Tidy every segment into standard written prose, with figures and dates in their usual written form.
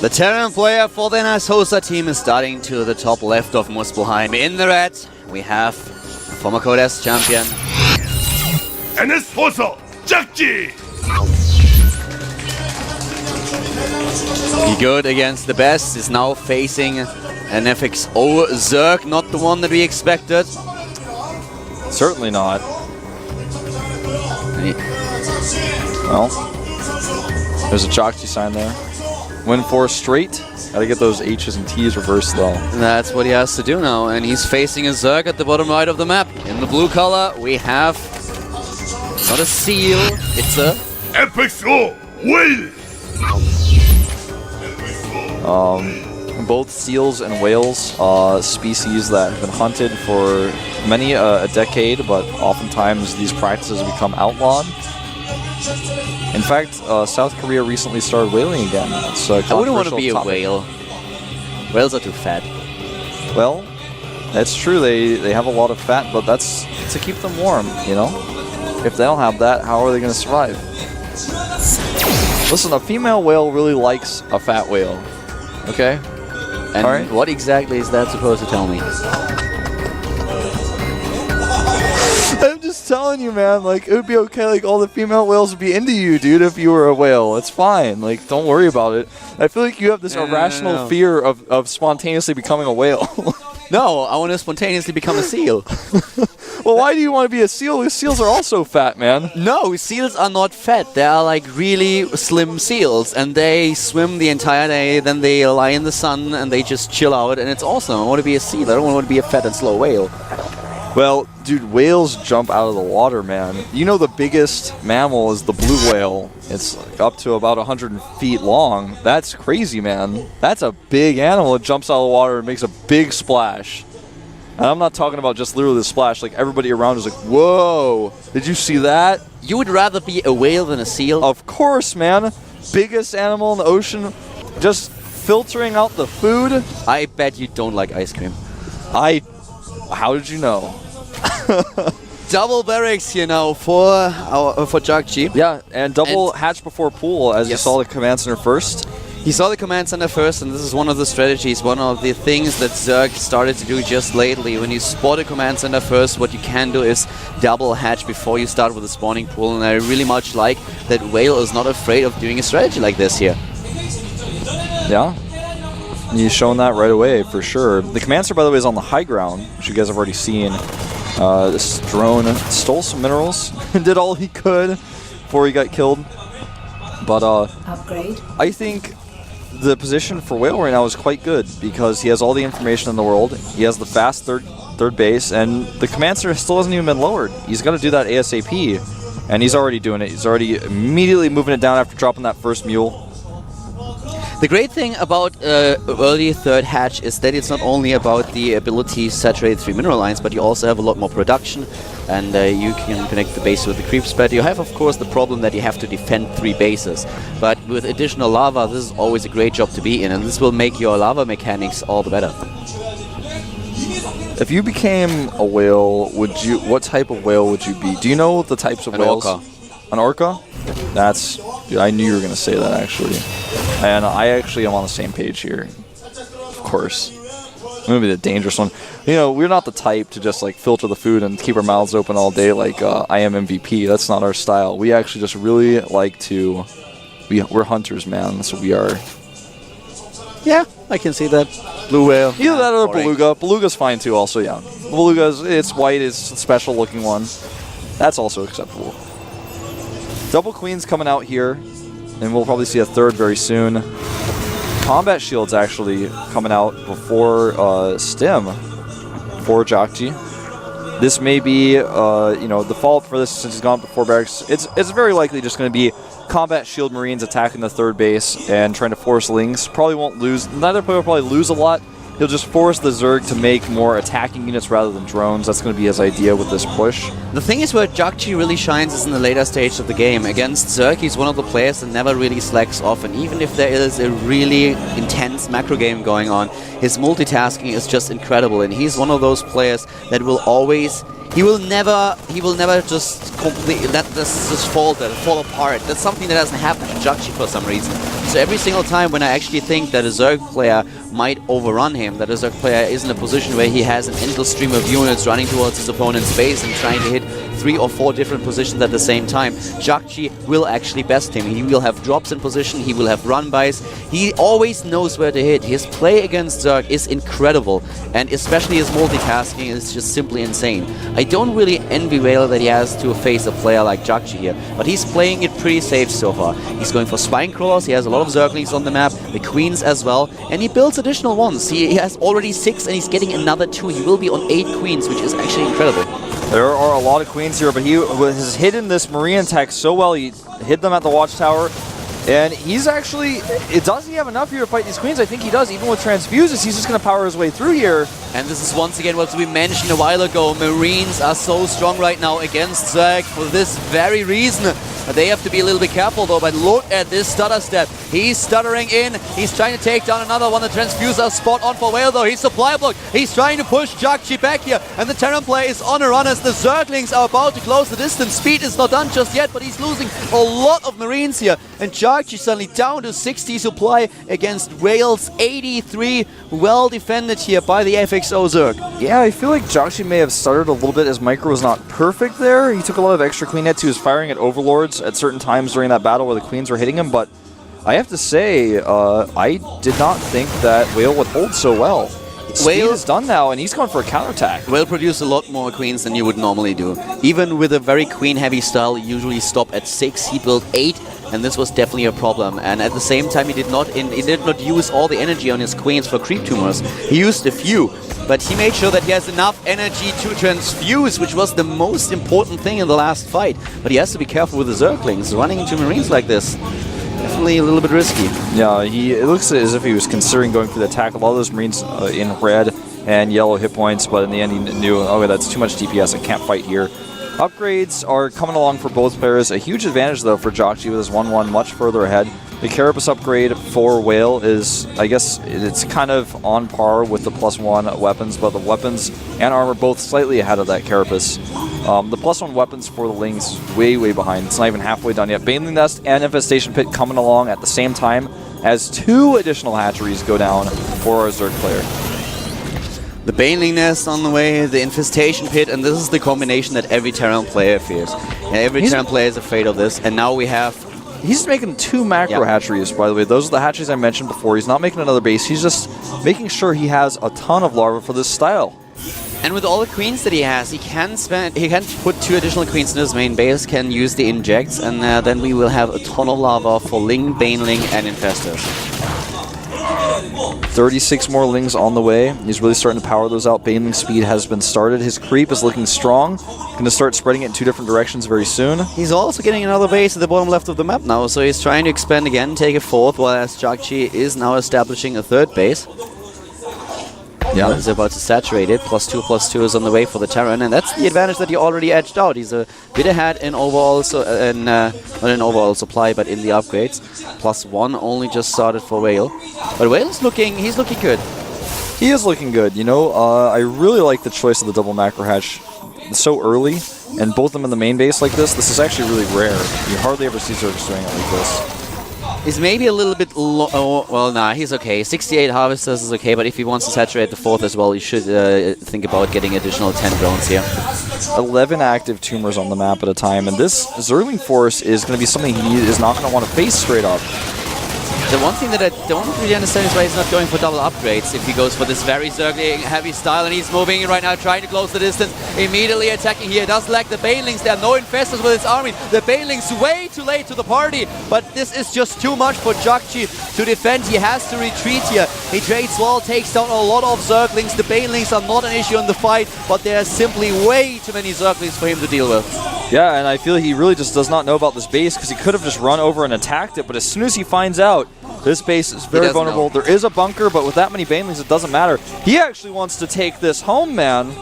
The Terran player for the Nice Hosa team is starting to the top left of Muspelheim. In the red, we have former Codes champion. NS Hosa, Jakji! Be good against the best, is now facing an FXO Zerg, not the one that we expected. Certainly not. Well, there's a Jakji sign there. Win 4 straight. Gotta get those H's and T's reversed though. That's what he has to do now, and he's facing a Zerg at the bottom right of the map. In the blue color, we have not a seal, it's a FXO Whale! Both seals and whales, species that have been hunted for many a decade, but oftentimes these practices become outlawed. In fact, South Korea recently started whaling again. It's a I wouldn't want to be a topic. whale. Whales are too fat. Well, that's true. They have a lot of fat, but that's to keep them warm, you know? If they don't have that, how are they going to survive? Listen, a female whale really likes a fat whale. Okay? And All right. what exactly is that supposed to tell me? I'm just telling you, man, like, it would be okay, like, all the female whales would be into you, dude, if you were a whale. It's fine. Like, don't worry about it. I feel like you have this irrational fear of spontaneously becoming a whale. No, I want to spontaneously become a seal. Well, why do you want to be a seal? Because seals are also fat, man. No, seals are not fat. They are like really slim seals, and they swim the entire day, then they lie in the sun, and they just chill out, and it's awesome. I want to be a seal. I don't want to be a fat and slow whale. Well, dude, whales jump out of the water, man. You know the biggest mammal is the blue whale. It's like up to about 100 feet long. That's crazy, man. That's a big animal. It jumps out of the water and makes a big splash. And I'm not talking about just literally the splash. Like, everybody around is like, whoa, did you see that? You would rather be a whale than a seal? Of course, man. Biggest animal in the ocean, just filtering out the food. I bet you don't like ice cream. How did you know? Double barracks, you know, for Jakji. Yeah, and double hatch before pool, as you saw the command center first. He saw the command center first, and this is one of the strategies, one of the things that Zerg started to do just lately. When you spot a command center first, what you can do is double hatch before you start with the spawning pool, and I really much like that Whale is not afraid of doing a strategy like this here. Yeah. He's shown that right away, for sure. The command center, by the way, is on the high ground, which you guys have already seen. This drone stole some minerals and did all he could before he got killed. But upgrade. I think the position for Whale right now is quite good because he has all the information in the world. He has the fast third base, and the command center still hasn't even been lowered. He's got to do that ASAP, and he's already doing it. He's already immediately moving it down after dropping that first mule. The great thing about early third hatch is that it's not only about the ability to saturate 3 mineral lines, but you also have a lot more production, and you can connect the base with the creep spread. You have, of course, the problem that you have to defend 3 bases, but with additional lava, this is always a great job to be in, and this will make your lava mechanics all the better. If you became a whale, what type of whale would you be? Do you know the types of whales? Orca. An orca? Dude, I knew you were going to say that, actually. And I actually am on the same page here. Of course. I'm going to be the dangerous one. You know, we're not the type to just, like, filter the food and keep our mouths open all day like I am MVP. That's not our style. We actually just really like to... We're hunters, man. That's what we are. Yeah, I can see that. Blue whale. Either that or beluga. Beluga's fine, too, also, yeah. Beluga's, it's white, it's a special-looking one. That's also acceptable. Double queens coming out here, and we'll probably see a third very soon. Combat shields actually coming out before Stim for Jakji. This may be, you know, the fault for this since he's gone before barracks. It's very likely just going to be combat shield marines attacking the third base and trying to force links. Probably won't lose. Neither player will probably lose a lot. He'll just force the Zerg to make more attacking units rather than drones. That's going to be his idea with this push. The thing is where Jakji really shines is in the later stage of the game. Against Zerg, he's one of the players that never really slacks off, and even if there is a really intense macro game going on, his multitasking is just incredible, and he's one of those players that will always He will never just completely let this just fall apart. That's something that doesn't happen to Jakchi for some reason. So every single time when I actually think that a Zerg player might overrun him, that a Zerg player is in a position where he has an endless stream of units running towards his opponent's base and trying to hit 3 or 4 different positions at the same time, Jakchi will actually best him. He will have drops in position, he will have run-bys, he always knows where to hit. His play against Zerg is incredible, and especially his multitasking is just simply insane. I don't really envy Whale that he has to face a player like Jakchi here, but he's playing it pretty safe so far. He's going for spine crawlers, he has a lot of Zerglings on the map, the queens as well, and he builds additional ones. He has already 6 and he's getting another 2. He will be on 8 queens, which is actually incredible. There are a lot of queens here, but he has hidden this Marine tech so well. He hid them at the watchtower, and he's actually... Does he have enough here to fight these queens? I think he does. Even with transfuses, he's just going to power his way through here. And this is once again what we mentioned a while ago. Marines are so strong right now against Zerg for this very reason. They have to be a little bit careful though, but look at this stutter step. He's stuttering in, he's trying to take down another one. The transfuser spot on for Whale though. He's supply block, he's trying to push Jakchi back here, and the Terran play is on a run as the Zerglings are about to close the distance. Speed is not done just yet, but he's losing a lot of Marines here, and Jakchi suddenly down to 60 supply against Whale's 83. Well defended here by the FXO Zerg. Yeah, I feel like Jakchi may have stuttered a little bit as micro was not perfect there. He took a lot of extra queen hits. He was firing at overlords at certain times during that battle where the queens were hitting him, but I have to say, I did not think that Whale would hold so well. Speed is done now, and he's going for a counterattack. Whale produce a lot more queens than you would normally do. Even with a very queen-heavy style, you usually stop at 6. He built 8, and this was definitely a problem. And at the same time, he did not use all the energy on his queens for creep tumors. He used a few, but he made sure that he has enough energy to transfuse, which was the most important thing in the last fight. But he has to be careful with the Zerglings. Running into Marines like this, definitely a little bit risky. Yeah, it looks as if he was considering going for the attack. A lot of those Marines in red and yellow hit points, but in the end he knew, okay, that's too much DPS, I can't fight here. Upgrades are coming along for both players. A huge advantage, though, for Jakchi with his 1-1 much further ahead. The Carapace upgrade for Whale is, I guess, it's kind of on par with the +1 weapons, but the weapons and armor both slightly ahead of that Carapace. The +1 weapons for the Lings way, way behind. It's not even halfway done yet. Baneling Nest and Infestation Pit coming along at the same time as 2 additional hatcheries go down for our Zerg player. The Baneling Nest on the way, the Infestation Pit, and this is the combination that every Terran player fears. And every Terran player is afraid of this, and now we have... He's making 2 macro hatcheries, by the way. Those are the hatcheries I mentioned before. He's not making another base. He's just making sure he has a ton of larvae for this style. And with all the queens that he has, he can put 2 additional queens in his main base, can use the injects, and then we will have a ton of lava for Ling, Baneling, and Infestors. 36 more Lings on the way. He's really starting to power those out. Baneling speed has been started. His creep is looking strong. Going to start spreading it in 2 different directions very soon. He's also getting another base at the bottom left of the map now, so he's trying to expand again, take a 4th, whereas Jakchi is now establishing a 3rd base. Yeah, he's about to saturate it. +2/+2 is on the way for the Terran, and that's the advantage that he already edged out. He's a bit ahead in overall, not in overall supply, but in the upgrades. +1 only just started for Whale, but Whale's looking good. He is looking good. You know, I really like the choice of the double macro hatch so early, and both of them in the main base like this. This is actually really rare. You hardly ever see Zergs doing it like this. He's maybe a little bit low. Oh, well, nah, he's okay. 68 Harvesters is okay, but if he wants to saturate the 4th as well, he should think about getting additional 10 drones here. 11 active tumors on the map at a time, and this Zergling force is going to be something he is not going to want to face straight up. The one thing that I don't really understand is why he's not going for double upgrades if he goes for this very Zergling heavy style, and he's moving right now, trying to close the distance, immediately attacking here. Does lack the Banelings. There are no Infestors with his army. The Banelings way too late to the party, but this is just too much for Jakchi to defend. He has to retreat here. He trades wall, takes down a lot of Zerglings. The Banelings are not an issue in the fight, but there are simply way too many Zerglings for him to deal with. Yeah, and I feel he really just does not know about this base because he could have just run over and attacked it, but as soon as he finds out, this base is very vulnerable. There is a bunker, but with that many Banelings, it doesn't matter. He actually wants to take this home, man.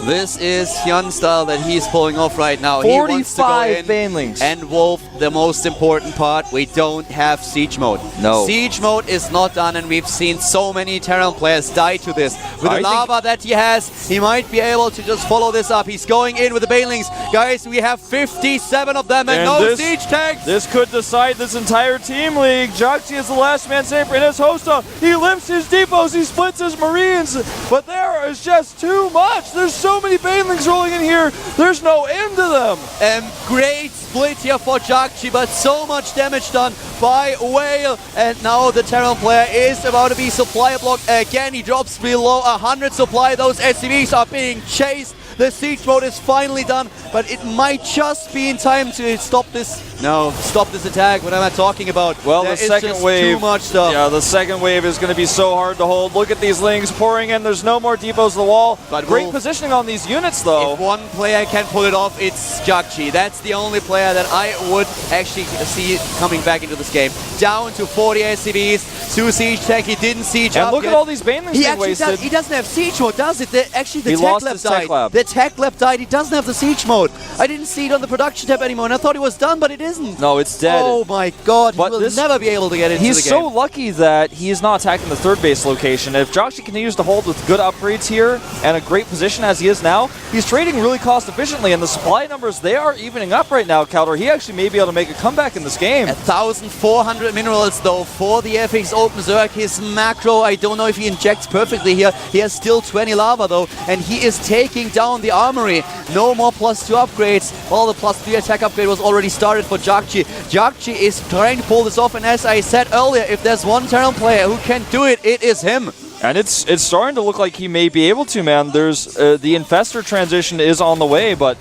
This is Hyun style that he's pulling off right now. 45 he wants to go in banelings. And Wolf, the most important part, we don't have Siege mode. No. Siege mode is not done, and we've seen so many Terran players die to this. With the lava that he has, he might be able to just follow this up. He's going in with the banelings. Guys, we have 57 of them and no Siege tanks. This could decide this entire team league. Joxy is the last man safe in his Hosta. He lifts his depots, he splits his Marines, but there is just too much. There's so many banelings rolling in here. There's no end to them. Great split here for Joxy, but so much damage done by Whale. And now the Terran player is about to be supply blocked again. He drops below 100 supply. Those SCVs are being chased. The siege mode is finally done, but it might just be in time to stop this. No, stop this attack. What am I talking about? Well, there the second wave. Too much stuff. Yeah, the second wave is going to be so hard to hold. Look at these lings pouring in. There's no more depots to the wall. But great positioning on these units, though. If one player can pull it off, it's Joxy. That's the only player that I would actually see coming back into this game. Down to 40 SCVs, 2 siege tech. He didn't siege and up look yet. at all these banelings being wasted. He doesn't have siege mode, does it? Actually, the he tech lost lab his died. tech lab. The tech lab died. He doesn't have the siege mode. I didn't see it on the production tab anymore, and I thought it was done, but it isn't. No, it's dead. Oh my god, but he will never be able to get into the game. He's so lucky that he is not attacking the third base location. If Joxy continues to hold with good upgrades here and a great position as he is now, he's trading really cost efficiently, and the supply numbers, they are evening up right now, Caldor. He actually may be able to make a comeback in this game. 1,400 minerals though for the FXOpen Zerg. His macro, I don't know if he injects perfectly here. He has still 20 lava though, and he is taking down the armory. No more +2 upgrades. Well, the +3 attack upgrade was already started for Joxy. Joxy is trying to pull this off, and as I said earlier, if there's one Terran player who can do it, it is him. And it's starting to look like he may be able to, man. There's the Infestor transition is on the way, but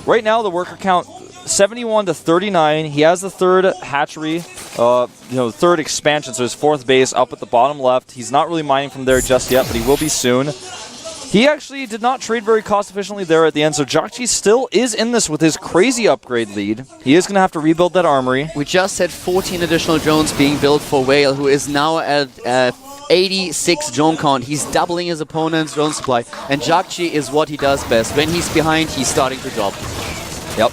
right now the worker count 71 to 39. He has the third hatchery, third expansion, so his fourth base up at the bottom left. He's not really mining from there just yet, but he will be soon. He actually did not trade very cost efficiently there at the end, so Joxy still is in this with his crazy upgrade lead. He is going to have to rebuild that armory. We just had 14 additional drones being built for Whale, who is now at 86 drone count. He's doubling his opponent's drone supply, and Joxy is what he does best. When he's behind, he's starting to drop. Yep.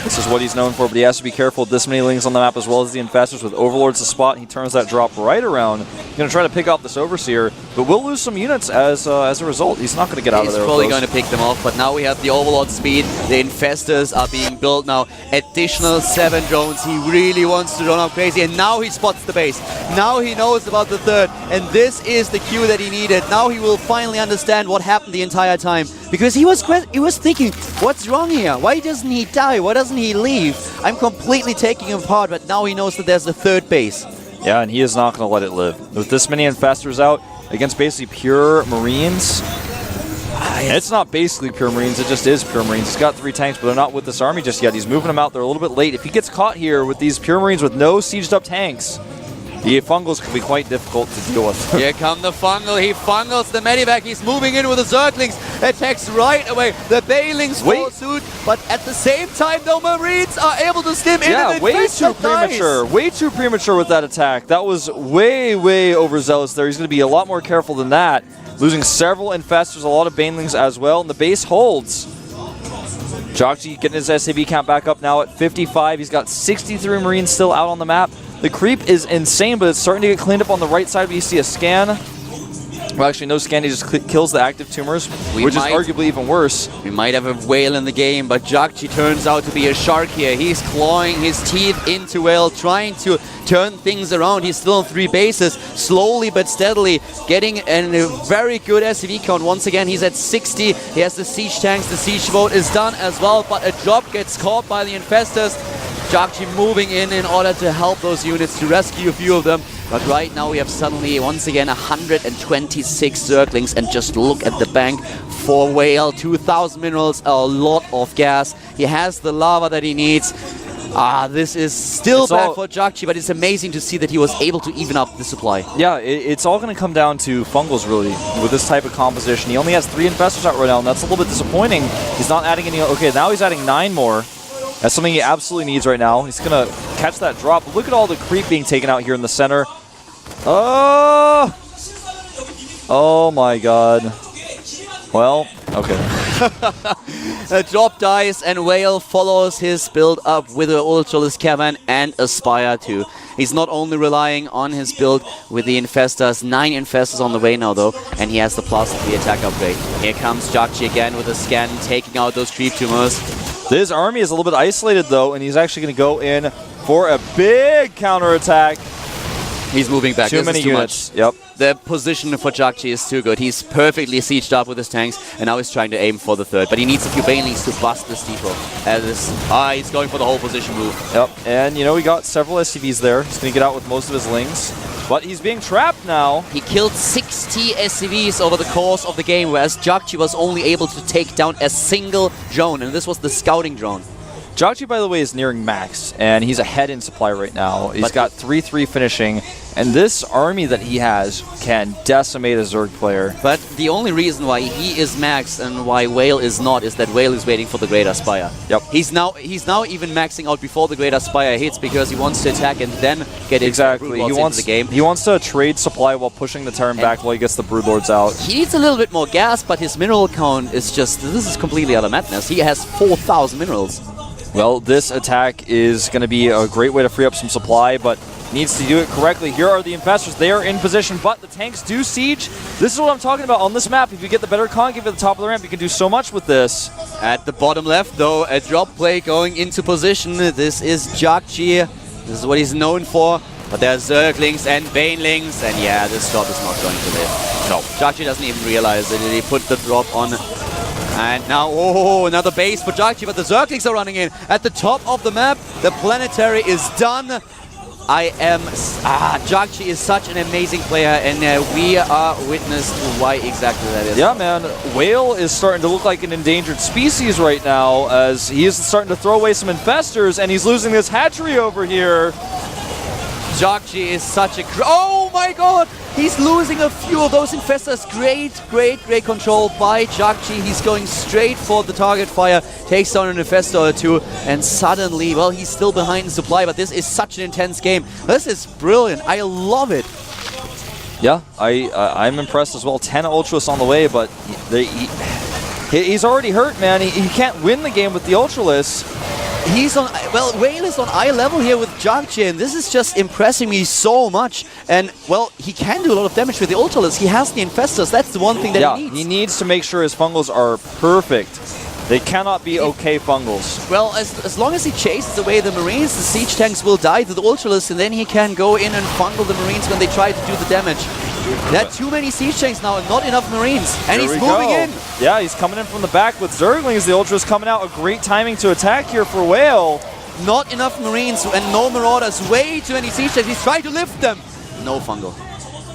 This is what he's known for, but he has to be careful with this many lings on the map as well as the Infestors. With Overlords to spot, he turns that drop right around. He's going to try to pick off this Overseer, but we'll lose some units as a result. He's not going to get out of there. He's probably going to pick them off, but now we have the Overlord speed. The Infestors are being built now. Additional 7 drones. He really wants to drone out crazy, and now he spots the base. Now he knows about the third, and this is the cue that he needed. Now he will finally understand what happened the entire time, because he was thinking, what's wrong here? Why doesn't he die? Why doesn't he leave? I'm completely taking him apart, but now he knows that there's a third base. Yeah, and he is not going to let it live. With this many Infestors out against basically pure Marines, it's not basically pure Marines, it just is pure Marines. He's got 3 tanks, but they're not with this army just yet. He's moving them out. They're a little bit late. If he gets caught here with these pure Marines with no sieged up tanks, the Fungals can be quite difficult to deal with. Here come the Fungal. He fungals the Medivac. He's moving in with the Zerglings. Attacks right away. The Bailings follow suit, but at the same time, the Marines are able to stim in. Yeah, way too premature. Way too premature with that attack. That was way, way overzealous there. He's going to be a lot more careful than that. Losing several Infestors, a lot of Banelings as well, and the base holds. Joxy getting his SAV count back up now at 55. He's got 63 Marines still out on the map. The creep is insane, but it's starting to get cleaned up on the right side. We see a scan. Well, actually, no scan. He just kills the active tumors, which is arguably even worse. We might have a Whale in the game, but Joxy turns out to be a shark here. He's clawing his teeth into Whale, trying to turn things around. He's still on 3 bases, slowly but steadily, getting a very good SCV count. Once again, he's at 60. He has the siege tanks. The siege boat is done as well, but a drop gets caught by the Infestors. Joxy moving in order to help those units, to rescue a few of them. But right now we have suddenly, once again, 126 Zerglings, and just look at the bank for Whale. 2,000 minerals, a lot of gas. He has the lava that he needs. This is still bad for Joxy, but it's amazing to see that he was able to even up the supply. Yeah, it's all going to come down to Fungals, really, with this type of composition. He only has 3 Infestors out right now, and that's a little bit disappointing. He's not adding any... Okay, now he's adding 9 more. That's something he absolutely needs right now. He's going to catch that drop. Look at all the creep being taken out here in the center. Oh my god. Well, okay. A drop dies and Whale follows his build up with an Ultralisk Cavern and Aspire too. He's not only relying on his build with the Infestors, 9 Infestors on the way now though, and he has the plus of the attack upgrade. Here comes Jakji again with a scan, taking out those creep tumors. This army is a little bit isolated though, and he's actually going to go in for a big counterattack. He's moving back. Too many units. Yep. The position for Jakji is too good. He's perfectly sieged up with his tanks, and now he's trying to aim for the third. But he needs a few Banelings to bust this depot. He's going for the whole position move. Yep. And, you know, he got several SCVs there. He's going to get out with most of his lings. But he's being trapped now. He killed 60 SCVs over the course of the game, whereas Jakji was only able to take down a single drone, and this was the scouting drone. Jakji, by the way, is nearing max, and he's ahead in supply right now. He's got 3-3 finishing, and this army that he has can decimate a Zerg player. But the only reason why he is max and why Whale is not is that Whale is waiting for the Great Aspire. Yep. He's now even maxing out before the Great Aspire hits because he wants to attack and then get exactly. into the game. He wants to trade supply while pushing the Terran back while he gets the Broodlords out. He needs a little bit more gas, but his mineral count is just... This is completely utter madness. He has 4,000 minerals. Well, this attack is going to be a great way to free up some supply, but needs to do it correctly. Here are the Infestors. They are in position, but the tanks do siege. This is what I'm talking about on this map. If you get the better concave at the top of the ramp, you can do so much with this. At the bottom left, though, a drop play going into position. This is Jakji. This is what he's known for. But there are Zerglings and Banelings, and yeah, this drop is not going to live. No, Jakji doesn't even realize it. He put the drop on. And now, oh, another base for Jakji, but the Zerglings are running in. At the top of the map, the planetary is done. Jakji is such an amazing player, and we are witness to why exactly that is. Yeah, man. Whale is starting to look like an endangered species right now, as he is starting to throw away some Infestors, and he's losing this hatchery over here. Jakji is such a... Oh my god! He's losing a few of those Infestors. Great control by Jakji. He's going straight for the target fire, takes down an Infestor or two, and suddenly, well, he's still behind in supply, but this is such an intense game. This is brilliant. I love it. Yeah, I'm impressed as well. 10 Ultralisks on the way, but he's already hurt, man. He can't win the game with the Ultralisks. He's on, well, Whale is on eye level here with Jakji, and this is just impressing me so much. And, well, he can do a lot of damage with the Ultralisk. He has the Infestors. That's the one thing that he needs. He needs to make sure his fungals are perfect. They cannot be okay fungals. Well, as long as he chases away the Marines, the siege tanks will die to the Ultralisk, and then he can go in and fungal the Marines when they try to do the damage. There are too many siege tanks now and not enough Marines. And he's moving in. Yeah, he's coming in from the back with Zerglings. The Ultras coming out. A great timing to attack here for Whale. Not enough Marines and no Marauders. Way too many siege tanks. He's trying to lift them. No fungal.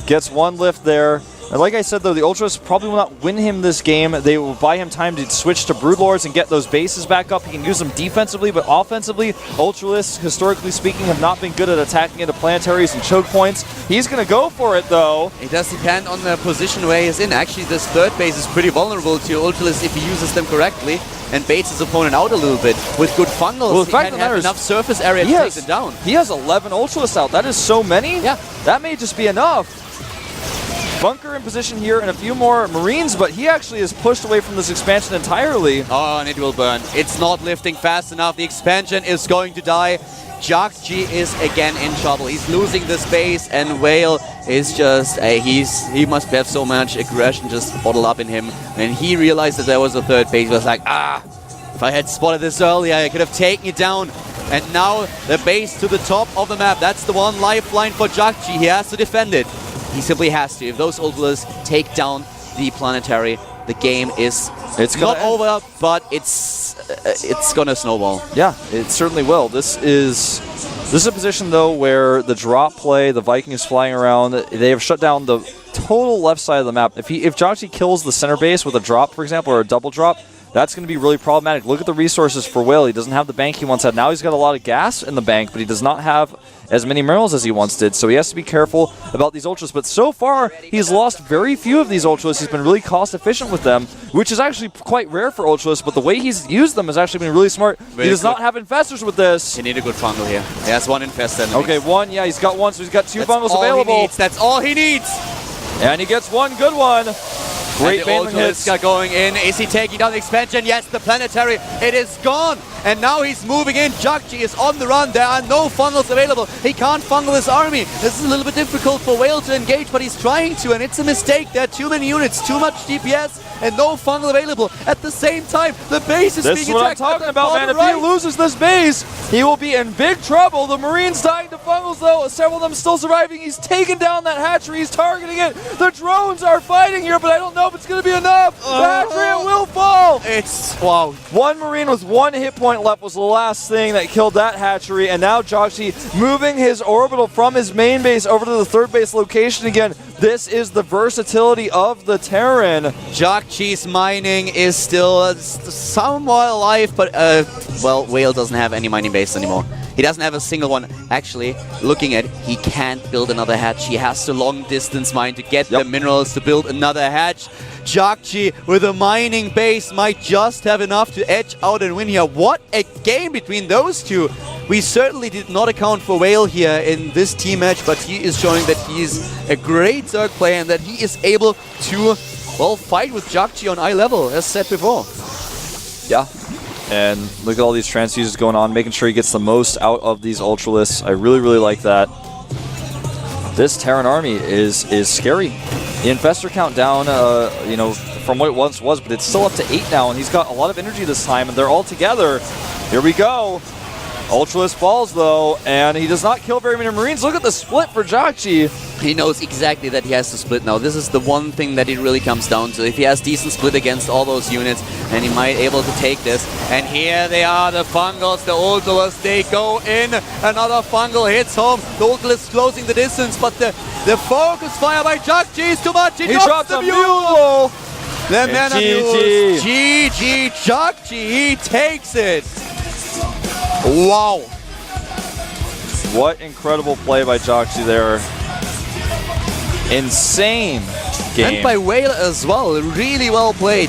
Gets one lift there. And like I said, though, the Ultras probably will not win him this game. They will buy him time to switch to Broodlords and get those bases back up. He can use them defensively, but offensively, Ultralisks, historically speaking, have not been good at attacking into planetaries and choke points. He's going to go for it, though. It does depend on the position where he's in. Actually, this third base is pretty vulnerable to Ultralisks if he uses them correctly and baits his opponent out a little bit. With good fungals, well, he can have enough surface area to take them down. He has 11 Ultralisks out. That is so many. Yeah. That may just be enough. Bunker in position here and a few more Marines, but he actually is pushed away from this expansion entirely. Oh, and it will burn. It's not lifting fast enough. The expansion is going to die. Jakji is again in trouble. He's losing the space, and Whale is just... he must have so much aggression just bottled up in him. And he realized that there was a third base. He was like, if I had spotted this earlier, I could have taken it down. And now the base to the top of the map. That's the one lifeline for Jakji. He has to defend it. He simply has to. If those Ultras take down the planetary, the game is not over, but it's gonna snowball. Yeah, it certainly will. This is a position though where the drop play, the Vikings flying around, they have shut down the total left side of the map. If Jakji kills the center base with a drop, for example, or a double drop, that's going to be really problematic. Look at the resources for Whale. He doesn't have the bank he once had. Now he's got a lot of gas in the bank, but he does not have as many minerals as he once did, so he has to be careful about these Ultras. But so far, he's lost very few of these Ultras. He's been really cost-efficient with them, which is actually quite rare for Ultras, but the way he's used them has actually been really smart. He does not have Infestors with this. You need a good fungal here. He has one Infestor. Okay, one. Yeah, he's got one, so he's got two fungals available. That's all he needs. And he gets one good one. Great and the Baneman hits. Ultraliska going in. Is he taking down the expansion? Yes, the planetary. It is gone. And now he's moving in. Jakji is on the run. There are no funnels available. He can't funnel his army. This is a little bit difficult for Whale to engage, but he's trying to, and it's a mistake. There are too many units, too much DPS, and no funnel available. At the same time, the base is being attacked. This is what I'm talking about, man. If he loses this base, he will be in big trouble. The Marines dying to funnels, though. Several of them still surviving. He's taking down that hatchery. He's targeting it. The drones are fighting here, but I don't know if it's going to be enough. The hatchery will fall. It's, wow. One Marine with 1 hit point left was the last thing that killed that hatchery, and now Jakji moving his orbital from his main base over to the third base location again. This is the versatility of the Terran. Jakji's mining is still somewhat alive, but, well, Whale doesn't have any mining base anymore. He doesn't have a single one. Actually, looking at it, he can't build another hatch. He has to long distance mine to get the minerals to build another hatch. Jakji with a mining base might just have enough to edge out and win here. What a game between those two. We certainly did not account for Whale here in this team match, but he is showing that he is a great Zerg player and that he is able to, well, fight with Jakji on eye level, as said before. Yeah. And look at all these transfuses going on, making sure he gets the most out of these Ultralisks. I really, really like that. This Terran army is scary. The Infestor count down, you know, from what it once was, but it's still up to 8 now, and he's got a lot of energy this time, and they're all together. Here we go. Ultralisk falls, though, and he does not kill very many Marines. Look at the split for Jakji. He knows exactly that he has to split now. This is the one thing that it really comes down to. If he has decent split against all those units, and he might able to take this. And here they are, the Fungals, the Ultras, they go in. Another Fungal hits home. The Ultras closing the distance, but the focus fire by Jakji is too much. He drops the mule. The man of GG Jakji, he takes it. Wow. What incredible play by Jakji there. Insane game. And by Whale as well. Really well played.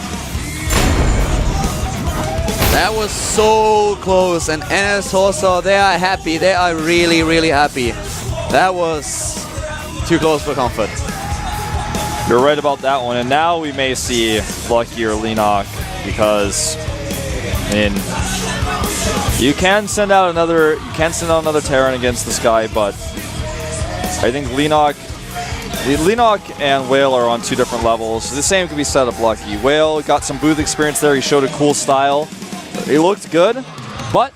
That was so close. And NS Horsa, they are happy. They are really, really happy. That was too close for comfort. You're right about that one. And now we may see Lucky or Lenok, because, I mean, you can send out another Terran against this guy, but I think Lenok and Whale are on 2 different levels. The same could be said of Lucky. Whale got some booth experience there. He showed a cool style. He looked good, but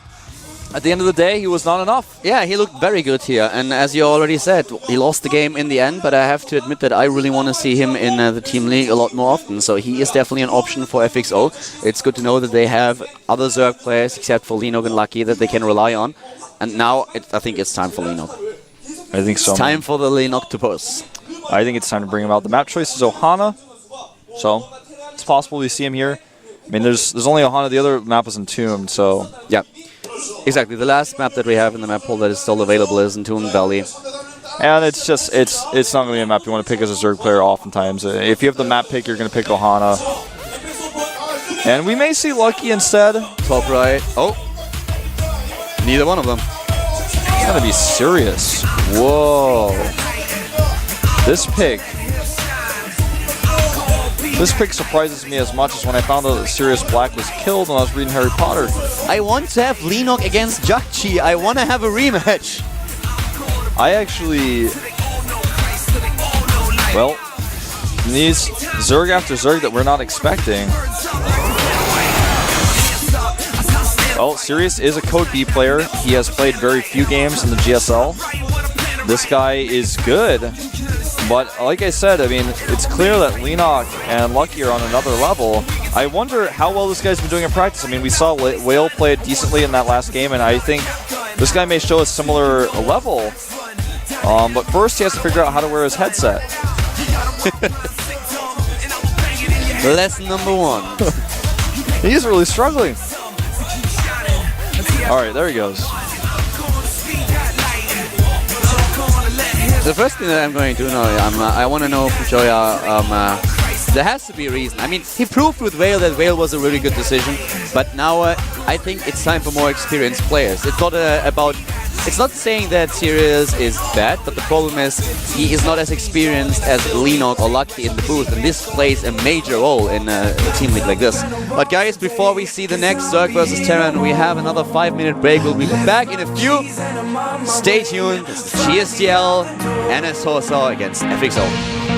at the end of the day, he was not enough. Yeah, he looked very good here. And as you already said, he lost the game in the end, but I have to admit that I really want to see him in the Team League a lot more often. So he is definitely an option for FXO. It's good to know that they have other Zerg players, except for Lenok and Lucky, that they can rely on. And now I think it's time for Lenok. I think so. It's time for the Lenok to push. I think it's time to bring him out. The map choice is Ohana, so it's possible we see him here. I mean, there's only Ohana. The other map is Entombed, so yeah. Exactly. The last map that we have in the map pool that is still available is Entombed Valley. And it's just, it's not going to be a map you want to pick as a Zerg player oftentimes. If you have the map pick, you're going to pick Ohana. And we may see Lucky instead. Top right. Oh. Neither one of them. It's going to be serious. Whoa. This pick surprises me as much as when I found out that Sirius Black was killed when I was reading Harry Potter. I want to have Lenok against Jakji. I want to have a rematch. I actually... Well, these Zerg after Zerg that we're not expecting. Well, Sirius is a Code B player. He has played very few games in the GSL. This guy is good. But like I said, I mean, it's clear that Lenok and Lucky are on another level. I wonder how well this guy's been doing in practice. I mean, we saw Whale play decently in that last game, and I think this guy may show a similar level. But first, he has to figure out how to wear his headset. Lesson number 1. He's really struggling. All right, there he goes. The first thing that I'm going to do now, I want to know from Joya, there has to be a reason. I mean, he proved with Whale that Whale was a really good decision, but now I think it's time for more experienced players. It's not about it's not saying that Sirius is bad, but the problem is he is not as experienced as Leenock or Lucky in the booth, and this plays a major role in a team league like this. But guys, before we see the next Zerg versus Terran, we have another 5-minute break. We'll be back in a few. Stay tuned. This is GSTL and Sosa against FXOpen.